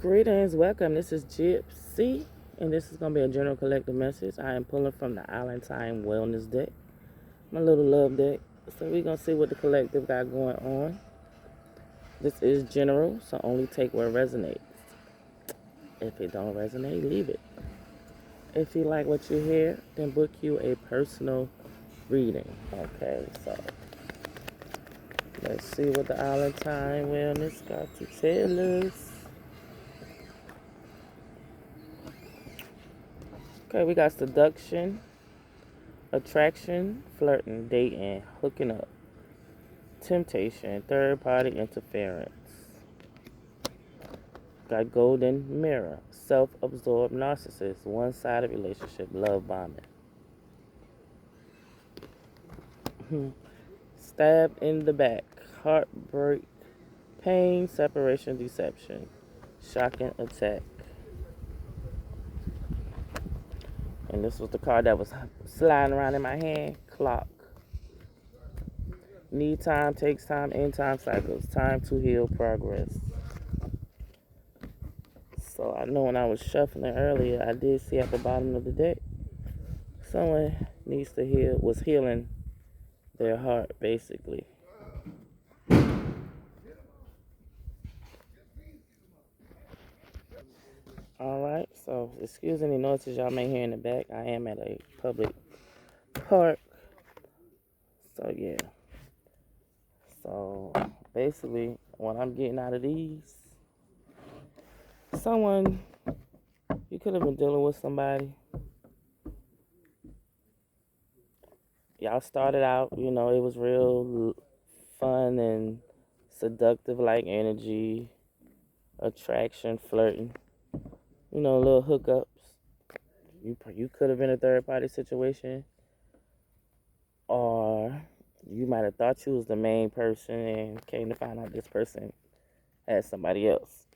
Greetings, welcome. This is Gyp-C, and this is going to be a general collective message. I am pulling from the Island Time Wellness deck, my little love deck. So we're going to see what the collective got going on. This is general, so only take where it resonates. If it don't resonate, leave it. If you like what you hear, then book you a personal reading. Okay, so let's see what the Island Time Wellness got to tell us. Okay, we got seduction, attraction, flirting, dating, hooking up, temptation, third-party interference. Got golden mirror, self-absorbed narcissist, one-sided relationship, love bombing. Stabbed in the back, heartbreak, pain, separation, deception, shocking attack. And this was the card that was sliding around in my hand. Clock. Need time, takes time, end time cycles. Time to heal, progress. So I know when I was shuffling earlier, I did see at the bottom of the deck, someone needs to heal, was healing their heart, basically. Alright, so excuse any noises y'all may hear in the back. I am at a public park. So yeah. So basically, what I'm getting out of these, someone, you could have been dealing with somebody. Y'all started out, it was real fun and seductive, like energy, attraction, flirting, little hookups. You could have been a third party situation, or you might have thought you was the main person and came to find out this person had somebody else,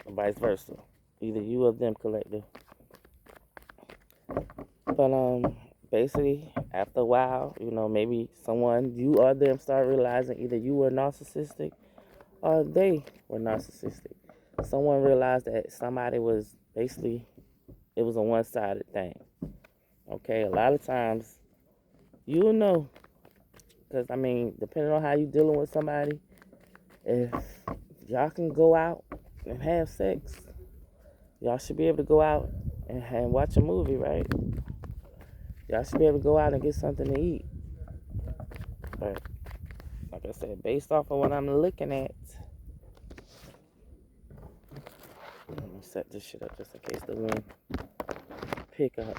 or vice versa. Either you or them collective. But basically, after a while, maybe someone, you or them, start realizing either you were narcissistic or they were narcissistic. Someone realized that somebody was basically, it was a one-sided thing. Okay, a lot of times, you'll know. Because, depending on how you dealing with somebody, if y'all can go out and have sex, y'all should be able to go out and watch a movie, right? Y'all should be able to go out and get something to eat. But, like I said, based off of what I'm looking at, let me set this shit up just in case the wind pick up.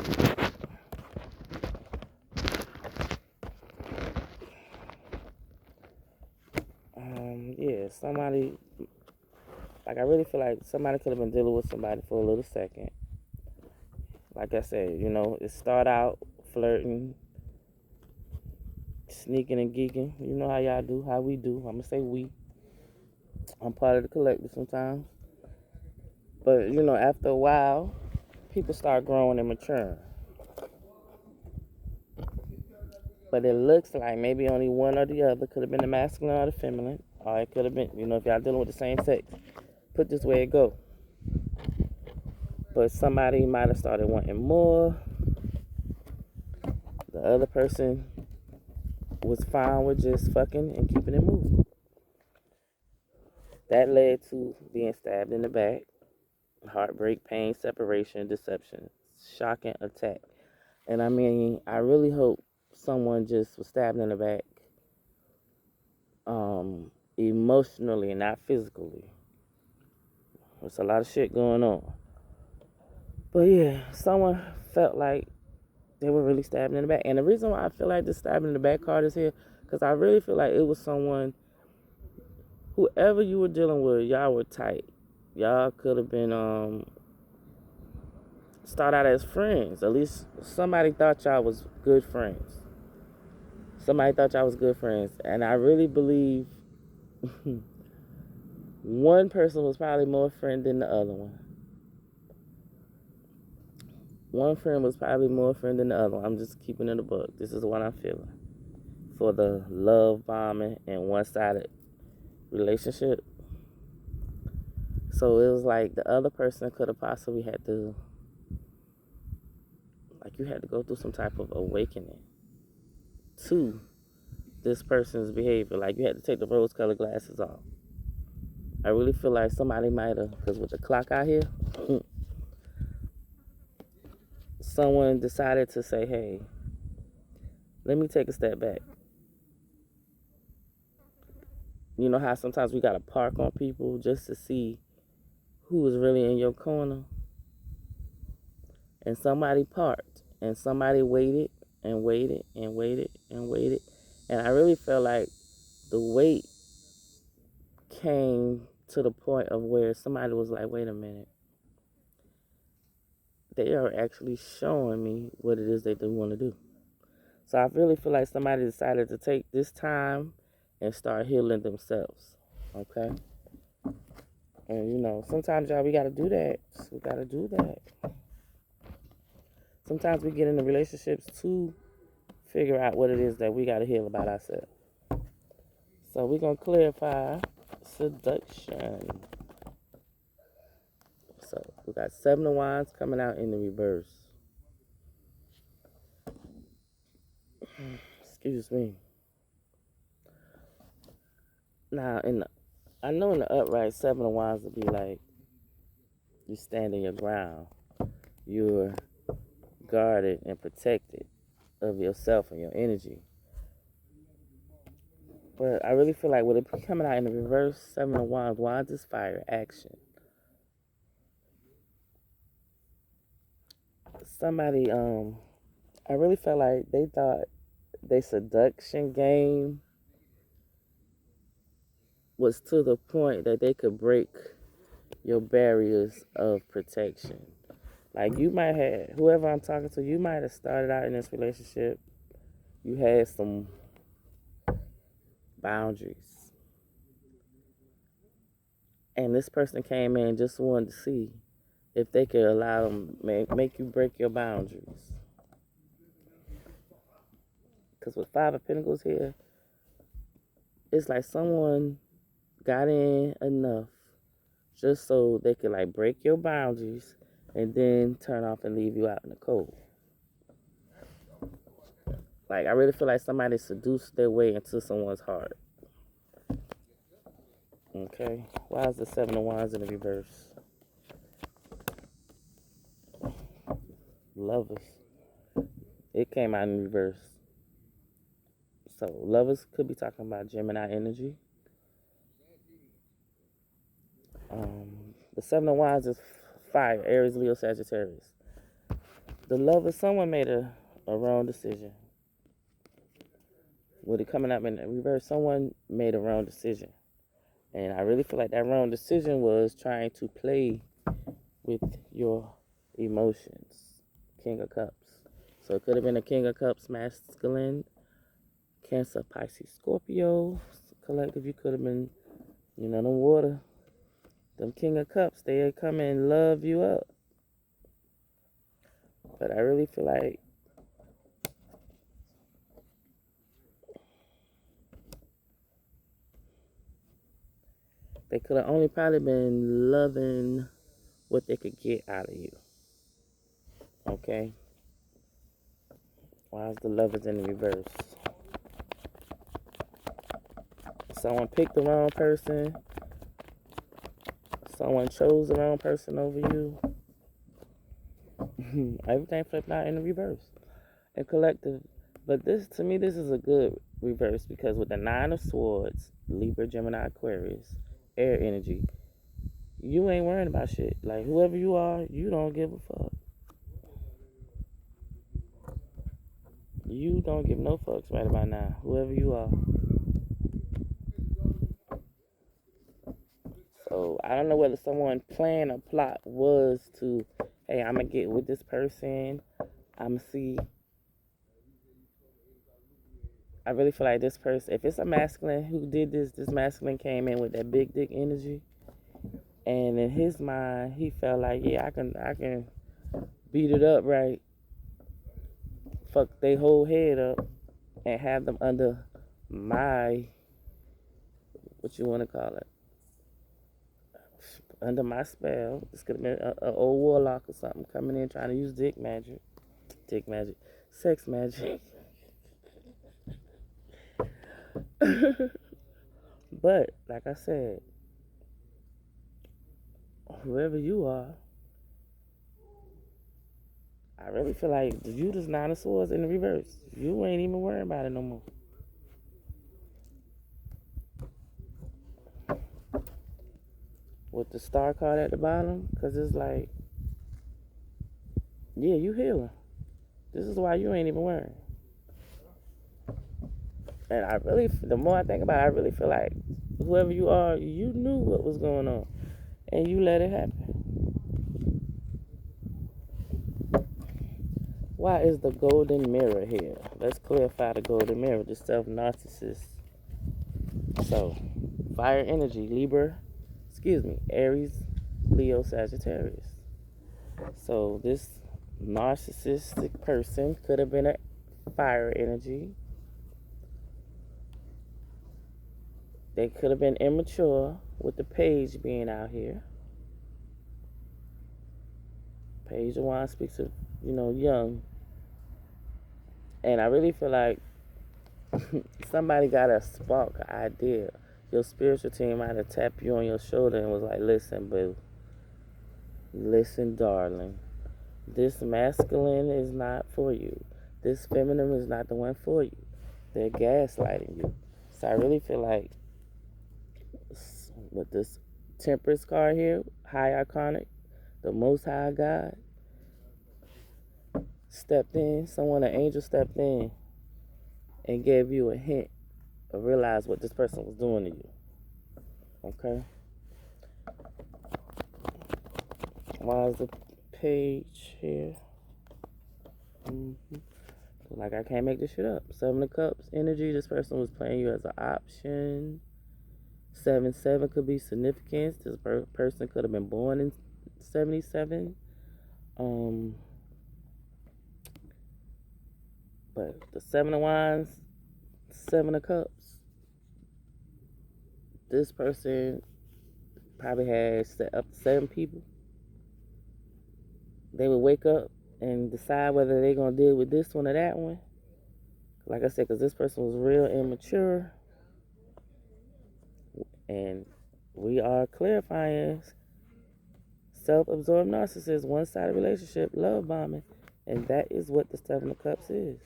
Yeah, somebody, I really feel like somebody could have been dealing with somebody for a little second. Like I said, it start out flirting, sneaking and geeking. You know how y'all do, how we do. I'm going to say we. I'm part of the collective sometimes. But, after a while, people start growing and maturing. But it looks like maybe only one or the other could have been the masculine or the feminine. Or it could have been, if y'all dealing with the same sex, put this way it go. But somebody might have started wanting more. The other person was fine with just fucking and keeping it moving. That led to being stabbed in the back, heartbreak, pain, separation, deception, shocking attack. And I really hope someone just was stabbed in the back, emotionally and not physically. There's a lot of shit going on. But yeah, someone felt like they were really stabbed in the back. And the reason why I feel like the stabbing in the back card is here, because I really feel like it was someone, whoever you were dealing with, y'all were tight. Y'all could have been, start out as friends. At least somebody thought y'all was good friends. Somebody thought y'all was good friends. And I really believe one person was probably more friend than the other one. One friend was probably more friend than the other one. I'm just keeping it a book. This is what I'm feeling for the love bombing and one-sided relationship. So it was like the other person could have possibly had to, like, you had to go through some type of awakening to this person's behavior. Like, you had to take the rose-colored glasses off. I really feel like somebody might have, because with the clock out here, someone decided to say, hey, let me take a step back. You know how sometimes we got to park on people just to see who is really in your corner? And somebody parked, and somebody waited and waited and waited and waited. And I really felt like the wait came to the point of where somebody was like, wait a minute. They are actually showing me what it is that they want to do. So I really feel like somebody decided to take this time and start healing themselves. Okay? And you know, sometimes, y'all, we got to do that. We got to do that. Sometimes we get into relationships to figure out what it is that we got to heal about ourselves. So we're going to clarify seduction. So we got 7 of Wands coming out in the reverse. Excuse me. Now, I know in the upright, 7 of Wands would be like you standing your ground. You're guarded and protected of yourself and your energy. But I really feel like with it coming out in the reverse, 7 of Wands, Wands is fire, action. Somebody, I really felt like they thought their seduction game was to the point that they could break your barriers of protection. Like, you might have, whoever I'm talking to, you might have started out in this relationship, you had some boundaries. And this person came in and just wanted to see if they could allow them, make you break your boundaries. Because with 5 of Pentacles here, it's like someone got in enough just so they could like break your boundaries and then turn off and leave you out in the cold. Like, I really feel like somebody seduced their way into someone's heart. Okay, why is the 7 of Wands in the reverse? Lovers. It came out in reverse. So lovers could be talking about Gemini energy. The 7 of Wands is fire, Aries, Leo, Sagittarius. The lovers, someone made a wrong decision. With it coming up in the reverse, someone made a wrong decision. And I really feel like that wrong decision was trying to play with your emotions. King of Cups. So it could have been a King of Cups masculine, Cancer, Pisces, Scorpio. Collective, you could have been, you know, them water. Them King of Cups, they come and love you up. But I really feel like they could have only probably been loving what they could get out of you. Okay? Why is the lovers in the reverse? Someone picked the wrong person. Someone chose the wrong person over you. Everything flipped out in the reverse. And collective. But this, to me, this is a good reverse because with the 9 of Swords, Libra, Gemini, Aquarius, air energy, you ain't worrying about shit. Like, whoever you are, you don't give a fuck. You don't give no fucks right about now, whoever you are. So I don't know whether someone's plan or plot was to, hey, I'm going to get with this person. I'm going to see. I really feel like this person, if it's a masculine who did this masculine came in with that big dick energy. And in his mind, he felt like, yeah, I can beat it up right. Fuck they whole head up and have them under my, what you want to call it, under my spell. This could have been an old warlock or something coming in trying to use dick magic, sex magic. But like I said, whoever you are, I really feel like you just 9 of Swords in the reverse. You ain't even worrying about it no more. With the star card at the bottom, because it's like, yeah, you healing. This is why you ain't even worrying. And I really, the more I think about it, I really feel like whoever you are, you knew what was going on, and you let it happen. Why is the golden mirror here? Let's clarify the golden mirror, the self-narcissist. So, fire energy, Aries, Leo, Sagittarius. So this narcissistic person could have been a fire energy. They could have been immature with the page being out here. Page of Wands speaks of, young. And I really feel like somebody got a spark, an idea. Your spiritual team might have tapped you on your shoulder and was like, listen, boo. Listen, darling. This masculine is not for you. This feminine is not the one for you. They're gaslighting you. So I really feel like with this Temperance card here, High Arcanic, the Most High God stepped in. An angel stepped in and gave you a hint of realize what this person was doing to you. Okay? Why is the page here? Like I can't make this shit up. 7 of Cups energy. This person was playing you as an option. 7-7 could be significance. This person could have been born in 77. But the 7 of Wands, 7 of Cups. This person probably had set up 7 people. They would wake up and decide whether they're going to deal with this one or that one. Like I said, because this person was real immature. And we are clarifying self-absorbed narcissist, one-sided relationship, love bombing. And that is what the 7 of Cups is.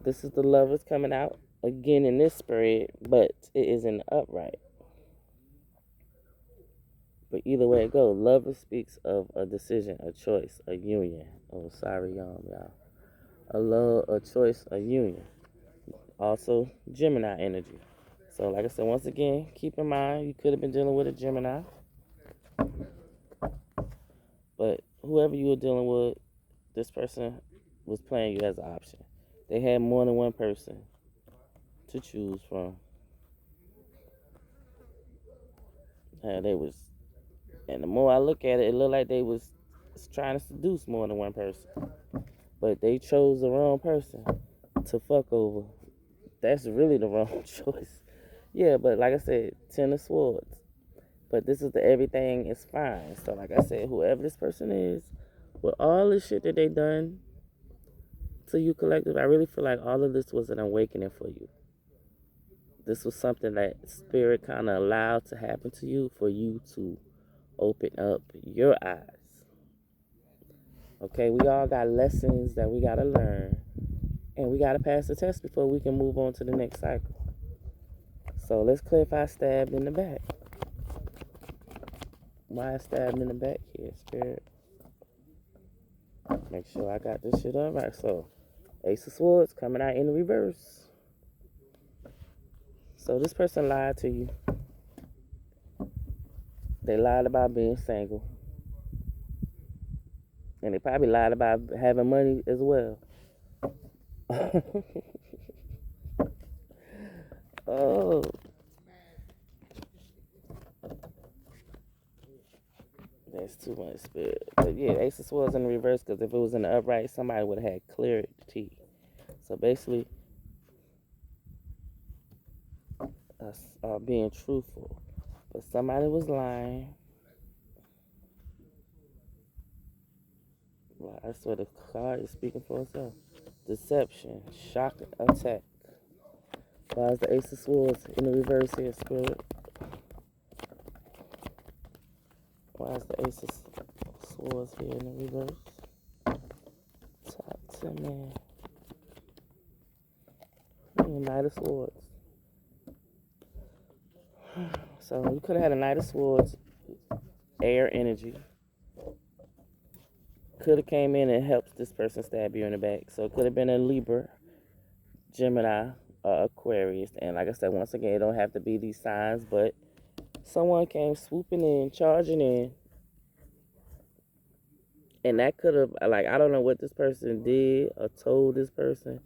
This is the Lovers coming out again in this spread, but it is in the upright. But either way it goes, Lovers speaks of a decision, a choice, a union. Oh, sorry, y'all. A love, a choice, a union. Also, Gemini energy. So, like I said, once again, keep in mind, you could have been dealing with a Gemini. But whoever you were dealing with, this person was playing you as an option. They had more than one person to choose from. And the more I look at it, it looked like they was trying to seduce more than one person. But they chose the wrong person to fuck over. That's really the wrong choice. Yeah, but like I said, 10 of Swords. But this is the everything is fine. So like I said, whoever this person is, with all the shit that they done to you collective, I really feel like all of this was an awakening for you. This was something that Spirit kind of allowed to happen to you for you to open up your eyes. Okay, we all got lessons that we got to learn. And we got to pass the test before we can move on to the next cycle. So let's clarify stabbed in the back. Why is stabbed in the back here, Spirit? Make sure I got this shit up right. So, Ace of Swords coming out in reverse. So this person lied to you. They lied about being single. And they probably lied about having money as well. Oh. That's too much, Spirit. But yeah, Ace of Swords in the reverse, because if it was in the upright, somebody would have had clarity. So basically, us being truthful. But somebody was lying. Well, I swear the card is speaking for itself. Deception, shock, attack. Why is the Ace of Swords in the reverse here, Spirit? Why is the Ace of Swords here in the reverse? Talk to me. Knight of Swords. So you could have had a Knight of Swords, air energy. Could have came in and helped this person stab you in the back. So it could have been a Libra, Gemini, or Aquarius. And like I said, once again, it don't have to be these signs, but someone came swooping in, charging in. And that could have, like, I don't know what this person did or told this person,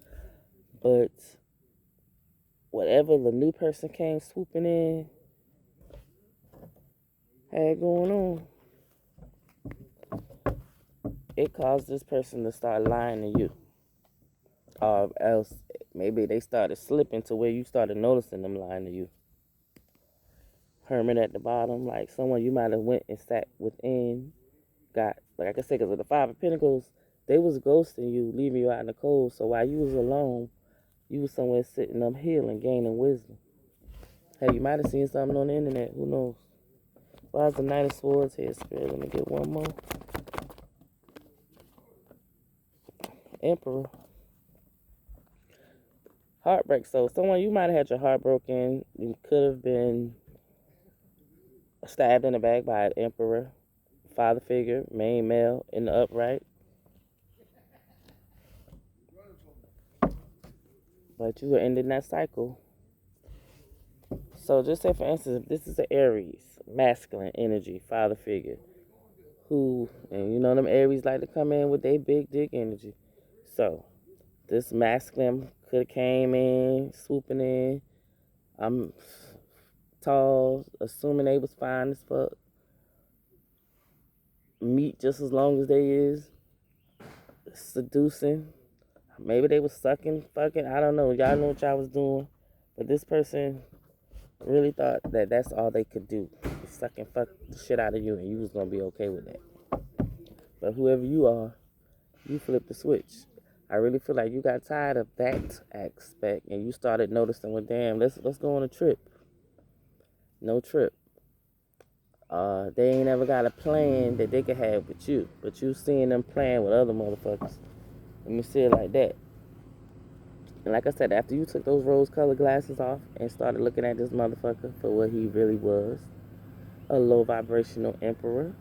but whatever the new person came swooping in had going on, it caused this person to start lying to you. Or else, maybe they started slipping to where you started noticing them lying to you. Hermit at the bottom, like someone you might have went and sat within, got, like I said, because of the Five of Pentacles, they was ghosting you, leaving you out in the cold. So while you was alone, you was somewhere sitting up healing, gaining wisdom. Hey, you might have seen something on the internet. Who knows? Why is the Knight of Swords here, Spirit? Let me get one more. Emperor. Heartbreak. So someone, you might have had your heart broken. You could have been stabbed in the back by an emperor, father figure, main male, in the upright. But you were ending that cycle. So just say, for instance, if this is an Aries, masculine energy, father figure, who, and you know them Aries like to come in with their big dick energy. So this masculine could have came in, swooping in. I'm tall, assuming they was fine as fuck. Meat just as long as they is. Seducing. Maybe they was sucking, fucking, I don't know. Y'all know what y'all was doing. But this person really thought that that's all they could do. Suck and fuck the shit out of you, and you was going to be okay with that. But whoever you are, you flipped the switch. I really feel like you got tired of that aspect, and you started noticing, well, damn, let's go on a trip. No trip. They ain't ever got a plan that they could have with you, but you seeing them playing with other motherfuckers. Let me say it like that. And like I said, after you took those rose-colored glasses off and started looking at this motherfucker for what he really was, a low-vibrational emperor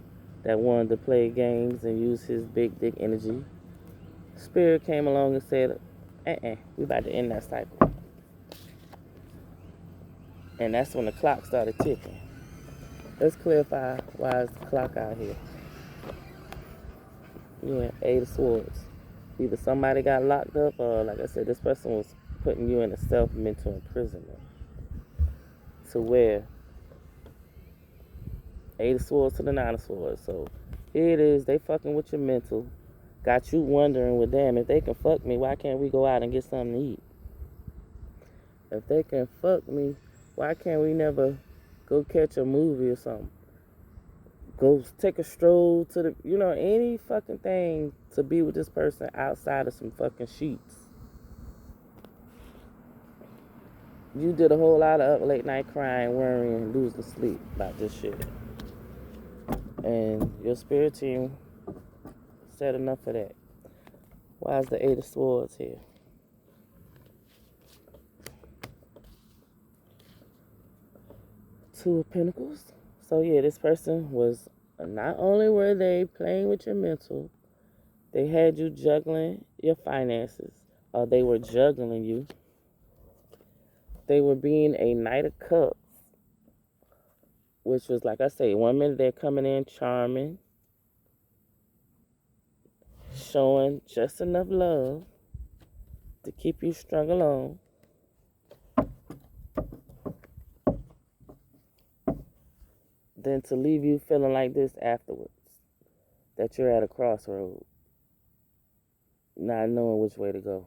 that wanted to play games and use his big dick energy, Spirit came along and said, we about to end that cycle. And that's when the clock started ticking. Let's clarify why is the clock out here. Yeah, Eight of Swords. Either somebody got locked up or, like I said, this person was putting you in a self-mental imprisonment. To where Eight of Swords to the Nine of Swords. So here it is, they fucking with your mental. Got you wondering, well, damn, if they can fuck me, why can't we go out and get something to eat? If they can fuck me, why can't we never go catch a movie or something? Go take a stroll to the, any fucking thing to be with this person outside of some fucking sheets. You did a whole lot of late night crying, worrying, losing sleep about this shit. And your spirit team said enough of that. Why is the Eight of Swords here? Two of Pentacles. So yeah, this person was, not only were they playing with your mental, they had you juggling your finances, or they were juggling you. They were being a Knight of Cups, which was, like I say, 1 minute they're coming in charming, showing just enough love to keep you strung along. Then to leave you feeling like this afterwards, that you're at a crossroad, not knowing which way to go.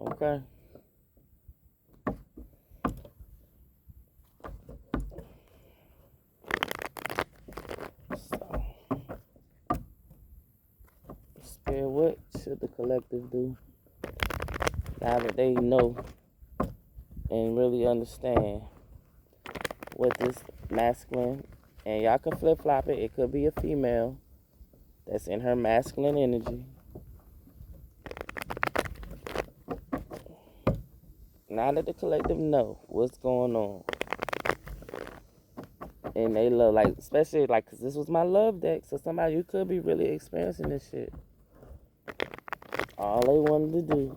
Okay. So, Spirit, what should the collective do now that they know and really understand what this masculine, and y'all can flip-flop it, it could be a female that's in her masculine energy. Now that the collective know what's going on, and they love, like, especially, like, because this was my love deck, so somebody, you could be really experiencing this shit. All they wanted to do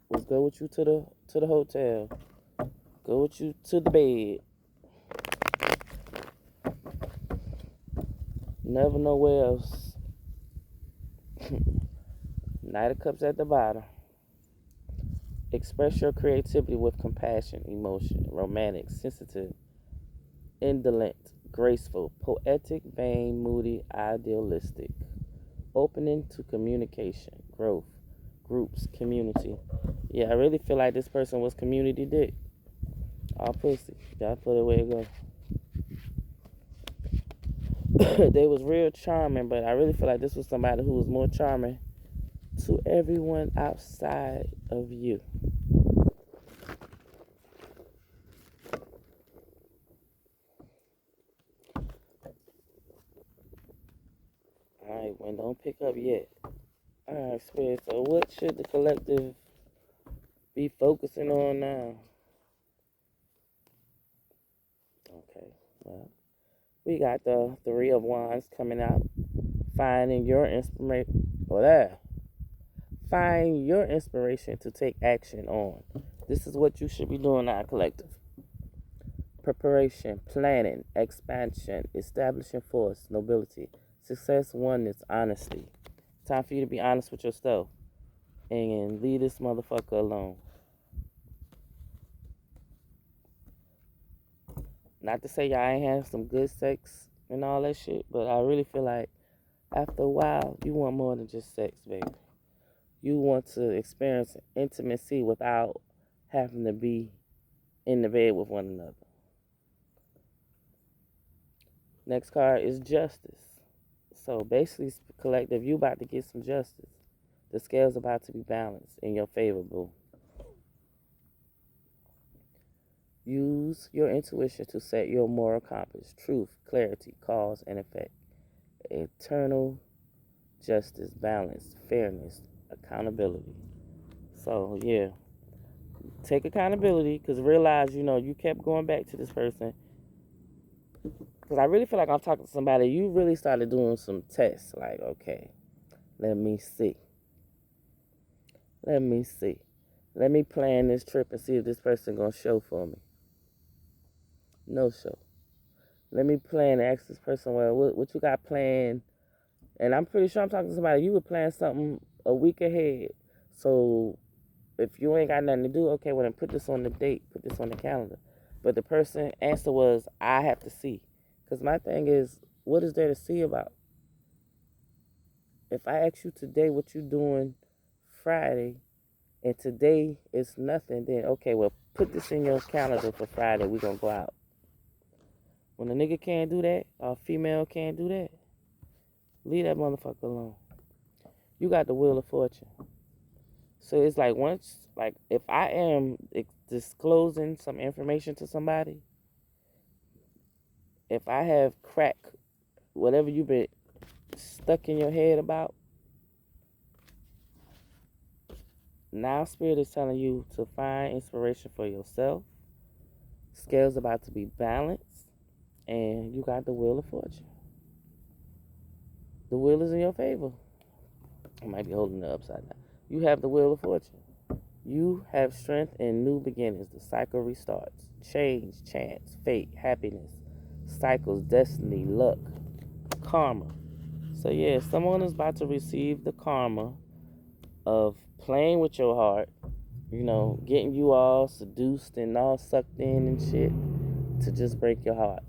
was go with you to the hotel, go with you to the bed, never know where else. Knight of Cups at the bottom. Express your creativity with compassion, emotion, romantic, sensitive, indolent, graceful, poetic, vain, moody, idealistic. Opening to communication, growth, groups, community. Yeah, I really feel like this person was community dick. All pussy. Y'all put it where it go. They was real charming, but I really feel like this was somebody who was more charming to everyone outside of you. Alright, well, don't pick up yet. Alright, Spirit, so what should the collective be focusing on now? Okay, well, we got the Three of Wands coming out. Finding your inspiration. Oh, there. Find your inspiration to take action on. This is what you should be doing now, collective. Preparation, planning, expansion, establishing force, nobility, success, oneness, honesty. Time for you to be honest with yourself and leave this motherfucker alone. Not to say y'all ain't have some good sex and all that shit, but I really feel like after a while, you want more than just sex, baby. You want to experience intimacy without having to be in the bed with one another. Next card is justice. So basically, collective, you about to get some justice. The scale's about to be balanced in your favor, boo. Use your intuition to set your moral compass. Truth, clarity, cause, and effect. Eternal justice, balance, fairness, accountability. So, yeah. Take accountability, because realize, you kept going back to this person. Because I really feel like I'm talking to somebody, you really started doing some tests. Like, okay, let me see. Let me plan this trip and see if this person going to show for me. No show. Let me plan and ask this person, well, what you got planned? And I'm pretty sure I'm talking to somebody, you would plan something a week ahead. So if you ain't got nothing to do, okay, well, then put this on the date, put this on the calendar. But the person answer was, I have to see. Because my thing is, what is there to see about? If I ask you today what you doing Friday, and today is nothing, then okay, well, put this in your calendar for Friday, we're going to go out. When a nigga can't do that, or a female can't do that, leave that motherfucker alone. You got the wheel of fortune. So it's like if I am disclosing some information to somebody, if I have cracked whatever you've been stuck in your head about, now Spirit is telling you to find inspiration for yourself. Scale's about to be balanced, and you got the wheel of fortune. The wheel is in your favor. I might be holding it upside down. You have the wheel of fortune. You have strength and new beginnings. The cycle restarts. Change, chance, fate, happiness, cycles, destiny, luck, karma. So yeah, someone is about to receive the karma of playing with your heart, getting you all seduced and all sucked in and shit to just break your heart.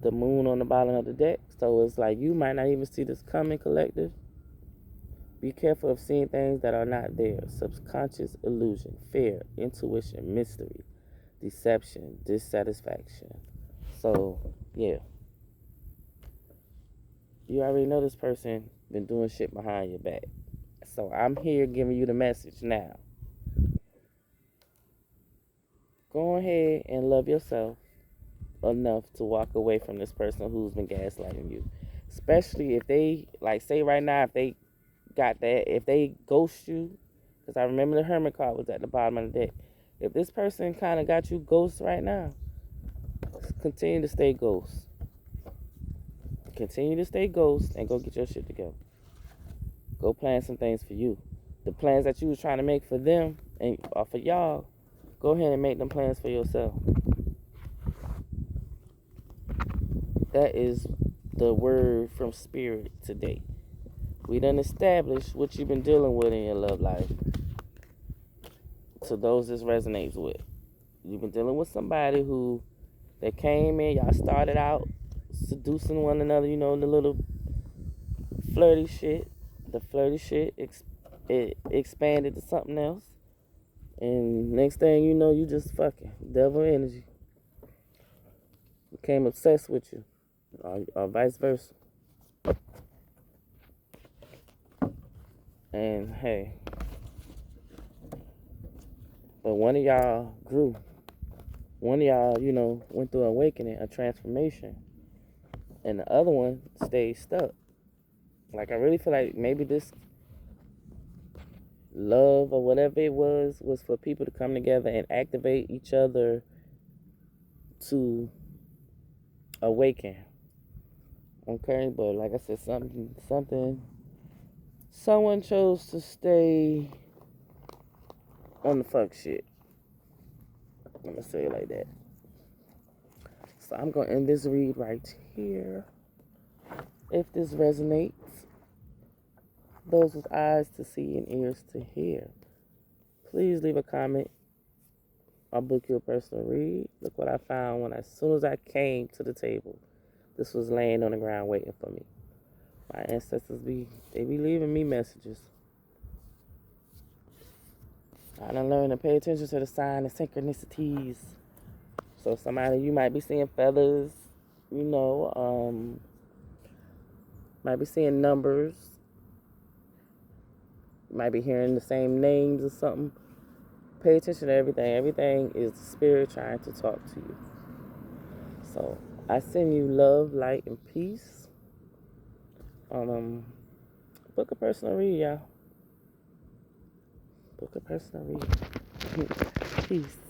The moon on the bottom of the deck, so it's like you might not even see this coming, collective. Be careful of seeing things that are not there. Subconscious illusion, fear, intuition, mystery, deception, dissatisfaction. So, yeah. You already know this person been doing shit behind your back. So I'm here giving you the message now. Go ahead and love yourself enough to walk away from this person who's been gaslighting you. Especially if they, like, say right now, if they got that, if they ghost you, because I remember the hermit card was at the bottom of the deck. If this person kind of got you ghost right now, continue to stay ghost. Continue to stay ghost and go get your shit together. Go plan some things for you. The plans that you was trying to make for them and for y'all, go ahead and make them plans for yourself. That is the word from Spirit today. We done established what you've been dealing with in your love life. To those this resonates with. You've been dealing with somebody who, they came in, y'all started out seducing one another, you know, the little flirty shit. The flirty shit it expanded to something else. And next thing you know, you just fucking devil energy. Became obsessed with you. Or vice versa. And hey, but one of y'all grew. One of y'all, you know, went through an awakening, a transformation. And the other one stayed stuck. Like, I really feel like maybe this love or whatever it was for people to come together and activate each other to awaken. Okay, but like I said, someone chose to stay on the fuck shit. I'm gonna say it like that. So I'm gonna end this read right here. If this resonates, those with eyes to see and ears to hear, please leave a comment. I'll book you a personal read. Look what I found as soon as I came to the table. This was laying on the ground waiting for me. My ancestors be leaving me messages. I done learned to pay attention to the sign and synchronicities. So somebody, you might be seeing feathers, you know, might be seeing numbers, might be hearing the same names or something. Pay attention to everything. Everything is the spirit trying to talk to you. So I send you love, light, and peace. Book a personal read, y'all. Book a personal read. Peace.